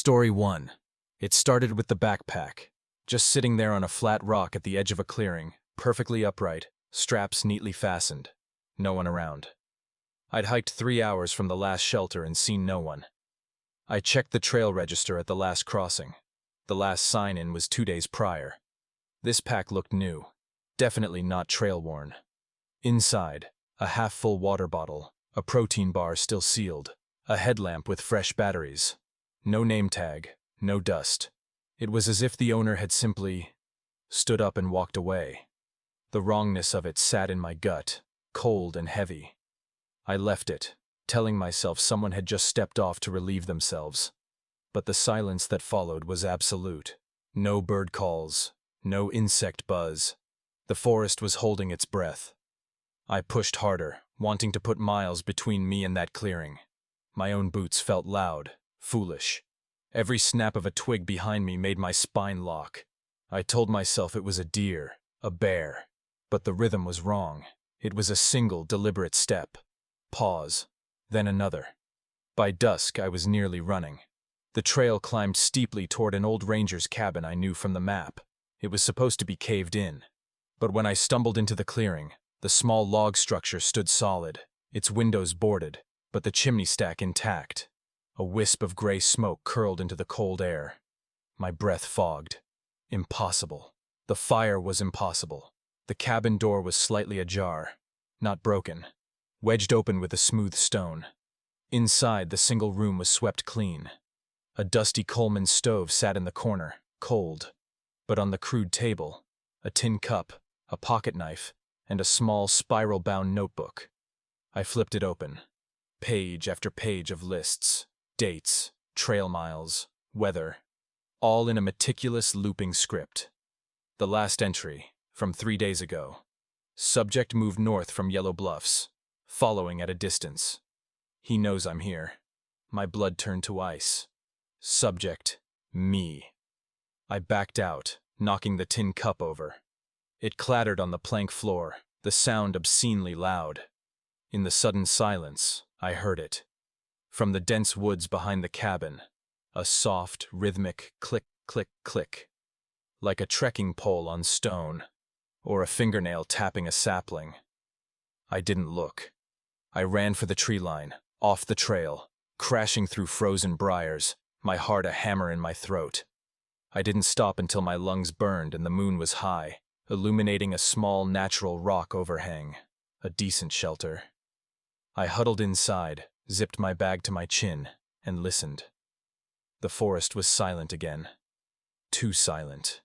Story 1. It started with the backpack. Just sitting there on a flat rock at the edge of a clearing, perfectly upright, straps neatly fastened. No one around. I'd hiked 3 hours from the last shelter and seen no one. I checked the trail register at the last crossing. The last sign-in was 2 days prior. This pack looked new. Definitely not trail-worn. Inside, a half-full water bottle, a protein bar still sealed, a headlamp with fresh batteries. No name tag, no dust. It was as if the owner had simply stood up and walked away. The wrongness of it sat in my gut, cold and heavy. I left it, telling myself someone had just stepped off to relieve themselves. But the silence that followed was absolute. No bird calls, no insect buzz. The forest was holding its breath. I pushed harder, wanting to put miles between me and that clearing. My own boots felt loud, foolish. Every snap of a twig behind me made my spine lock. I told myself it was a deer, a bear. But the rhythm was wrong. It was a single, deliberate step. Pause. Then another. By dusk, I was nearly running. The trail climbed steeply toward an old ranger's cabin I knew from the map. It was supposed to be caved in. But when I stumbled into the clearing, the small log structure stood solid, its windows boarded, but the chimney stack intact. A wisp of gray smoke curled into the cold air. My breath fogged. Impossible. The fire was impossible. The cabin door was slightly ajar, not broken, wedged open with a smooth stone. Inside, the single room was swept clean. A dusty Coleman stove sat in the corner, cold. But on the crude table, a tin cup, a pocket knife, and a small spiral-bound notebook. I flipped it open. Page after page of lists. Dates, trail miles, weather, all in a meticulous looping script. The last entry, from 3 days ago. Subject moved north from Yellow Bluffs, following at a distance. He knows I'm here. My blood turned to ice. Subject, me. I backed out, knocking the tin cup over. It clattered on the plank floor, the sound obscenely loud. In the sudden silence, I heard it. From the dense woods behind the cabin, a soft, rhythmic click, click, click, like a trekking pole on stone, or a fingernail tapping a sapling. I didn't look. I ran for the tree line, off the trail, crashing through frozen briars, my heart a hammer in my throat. I didn't stop until my lungs burned and the moon was high, illuminating a small natural rock overhang, a decent shelter. I huddled inside, zipped my bag to my chin, and listened. The forest was silent again. Too silent.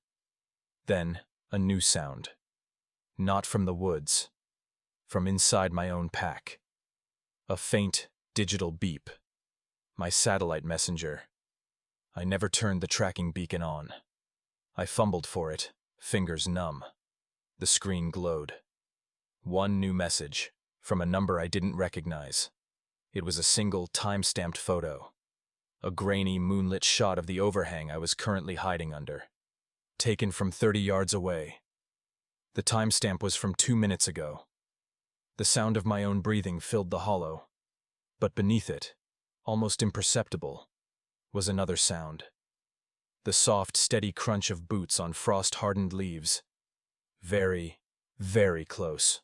Then, a new sound. Not from the woods. From inside my own pack. A faint, digital beep. My satellite messenger. I never turned the tracking beacon on. I fumbled for it, fingers numb. The screen glowed. One new message, from a number I didn't recognize. It was a single, time-stamped photo. A grainy, moonlit shot of the overhang I was currently hiding under. Taken from 30 yards away. The timestamp was from 2 minutes ago. The sound of my own breathing filled the hollow. But beneath it, almost imperceptible, was another sound. The soft, steady crunch of boots on frost-hardened leaves. Very, very close.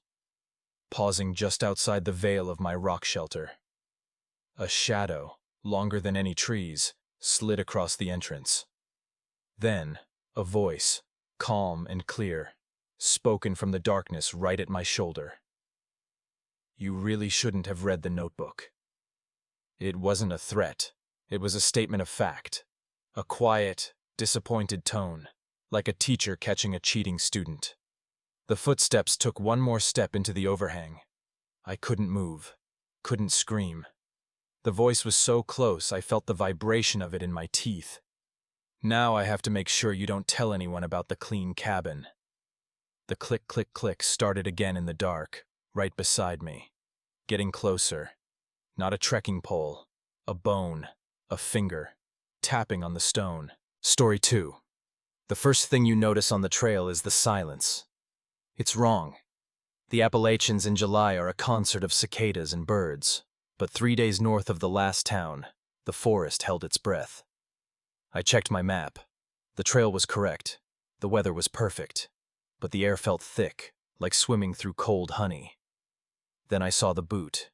Pausing just outside the veil of my rock shelter. A shadow, longer than any trees, slid across the entrance. Then, a voice, calm and clear, spoken from the darkness right at my shoulder. You really shouldn't have read the notebook. It wasn't a threat. It was a statement of fact. A quiet, disappointed tone, like a teacher catching a cheating student. The footsteps took one more step into the overhang. I couldn't move, couldn't scream. The voice was so close I felt the vibration of it in my teeth. Now I have to make sure you don't tell anyone about the clean cabin. The click, click, click started again in the dark, right beside me. Getting closer. Not a trekking pole, a bone, a finger, tapping on the stone. Story 2. The first thing you notice on the trail is the silence. It's wrong. The Appalachians in July are a concert of cicadas and birds. But 3 days north of the last town, the forest held its breath. I checked my map. The trail was correct. The weather was perfect. But the air felt thick, like swimming through cold honey. Then I saw the boot.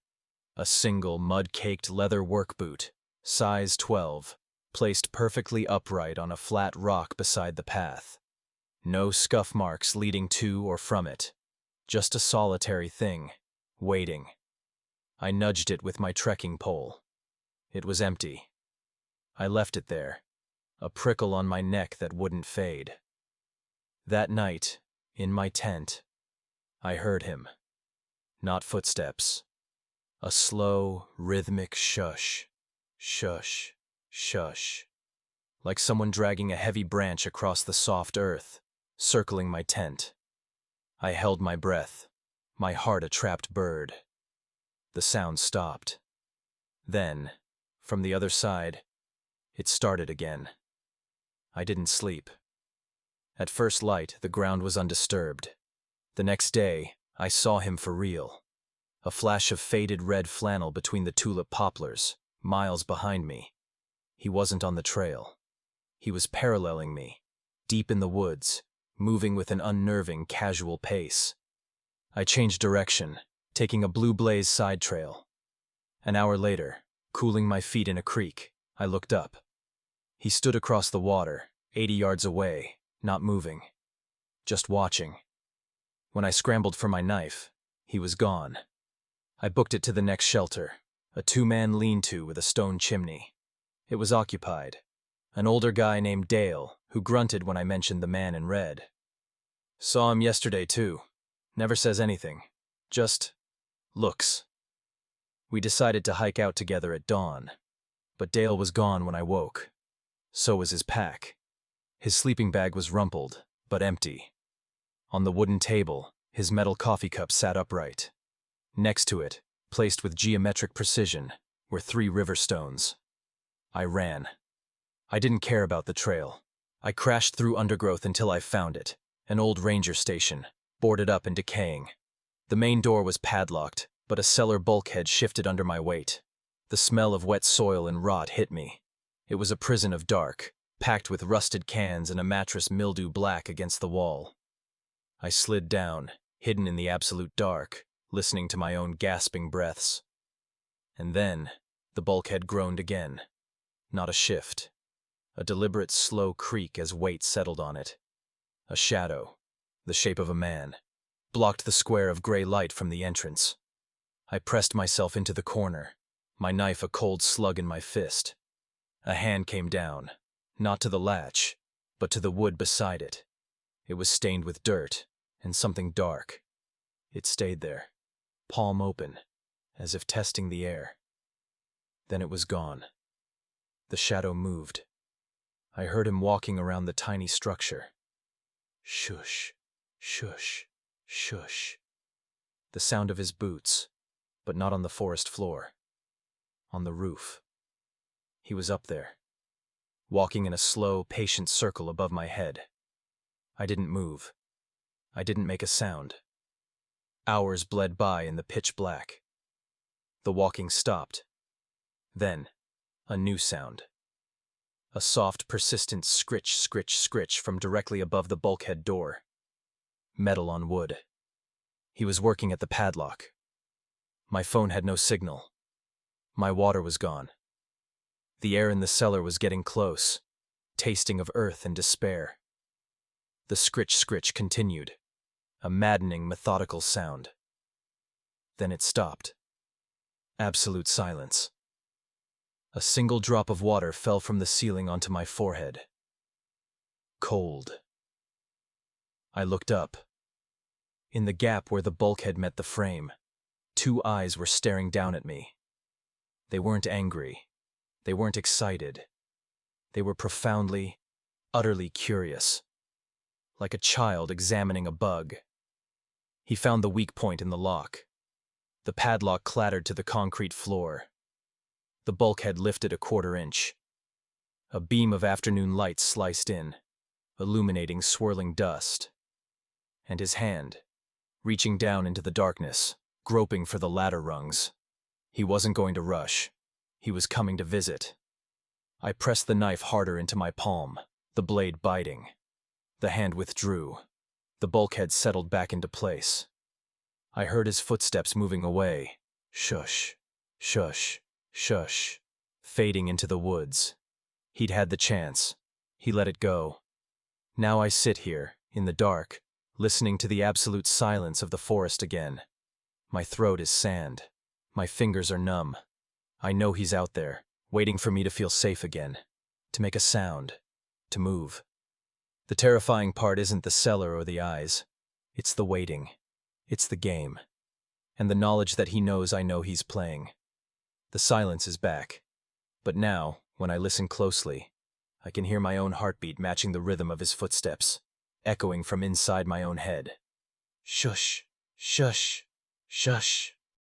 A single, mud-caked leather work boot, size 12, placed perfectly upright on a flat rock beside the path. No scuff marks leading to or from it. Just a solitary thing, waiting. I nudged it with my trekking pole. It was empty. I left it there, a prickle on my neck that wouldn't fade. That night, in my tent, I heard him. Not footsteps. A slow, rhythmic shush, shush, shush. Like someone dragging a heavy branch across the soft earth, circling my tent. I held my breath, my heart a trapped bird. The sound stopped. Then, from the other side, it started again. I didn't sleep. At first light, the ground was undisturbed. The next day, I saw him for real. A flash of faded red flannel between the tulip poplars, miles behind me. He wasn't on the trail. He was paralleling me, deep in the woods, moving with an unnerving, casual pace. I changed direction, taking a blue blaze side trail. An hour later, cooling my feet in a creek, I looked up. He stood across the water, 80 yards away, not moving, just watching. When I scrambled for my knife, he was gone. I booked it to the next shelter, a 2-man lean-to with a stone chimney. It was occupied. An older guy named Dale, who grunted when I mentioned the man in red. Saw him yesterday, too. Never says anything. Just looks. We decided to hike out together at dawn. But Dale was gone when I woke. So was his pack. His sleeping bag was rumpled, but empty. On the wooden table, his metal coffee cup sat upright. Next to it, placed with geometric precision, were 3 river stones. I ran. I didn't care about the trail. I crashed through undergrowth until I found it, an old ranger station, boarded up and decaying. The main door was padlocked, but a cellar bulkhead shifted under my weight. The smell of wet soil and rot hit me. It was a prison of dark, packed with rusted cans and a mattress mildew black against the wall. I slid down, hidden in the absolute dark, listening to my own gasping breaths. And then, the bulkhead groaned again. Not a shift. A deliberate, slow creak as weight settled on it. A shadow, the shape of a man, blocked the square of gray light from the entrance. I pressed myself into the corner, my knife a cold slug in my fist. A hand came down, not to the latch, but to the wood beside it. It was stained with dirt and something dark. It stayed there, palm open, as if testing the air. Then it was gone. The shadow moved. I heard him walking around the tiny structure. Shush, shush, shush. The sound of his boots, but not on the forest floor. On the roof. He was up there, walking in a slow, patient circle above my head. I didn't move. I didn't make a sound. Hours bled by in the pitch black. The walking stopped. Then, a new sound. A soft, persistent scritch, scritch, scritch from directly above the bulkhead door. Metal on wood. He was working at the padlock. My phone had no signal. My water was gone. The air in the cellar was getting close, tasting of earth and despair. The scritch, scritch continued, a maddening, methodical sound. Then it stopped. Absolute silence. A single drop of water fell from the ceiling onto my forehead. Cold. I looked up. In the gap where the bulkhead met the frame, 2 eyes were staring down at me. They weren't angry. They weren't excited. They were profoundly, utterly curious. Like a child examining a bug. He found the weak point in the lock. The padlock clattered to the concrete floor. The bulkhead lifted a 1/4 inch. A beam of afternoon light sliced in, illuminating swirling dust. And his hand, reaching down into the darkness, groping for the ladder rungs. He wasn't going to rush. He was coming to visit. I pressed the knife harder into my palm, the blade biting. The hand withdrew. The bulkhead settled back into place. I heard his footsteps moving away. Shush, shush, shush, fading into the woods. He'd had the chance. He let it go. Now I sit here, in the dark, listening to the absolute silence of the forest again. My throat is sand. My fingers are numb. I know he's out there, waiting for me to feel safe again, to make a sound, to move. The terrifying part isn't the cellar or the eyes. It's the waiting. It's the game. And the knowledge that he knows I know he's playing. The silence is back. But now, when I listen closely, I can hear my own heartbeat matching the rhythm of his footsteps, echoing from inside my own head. Shush, shush, shush.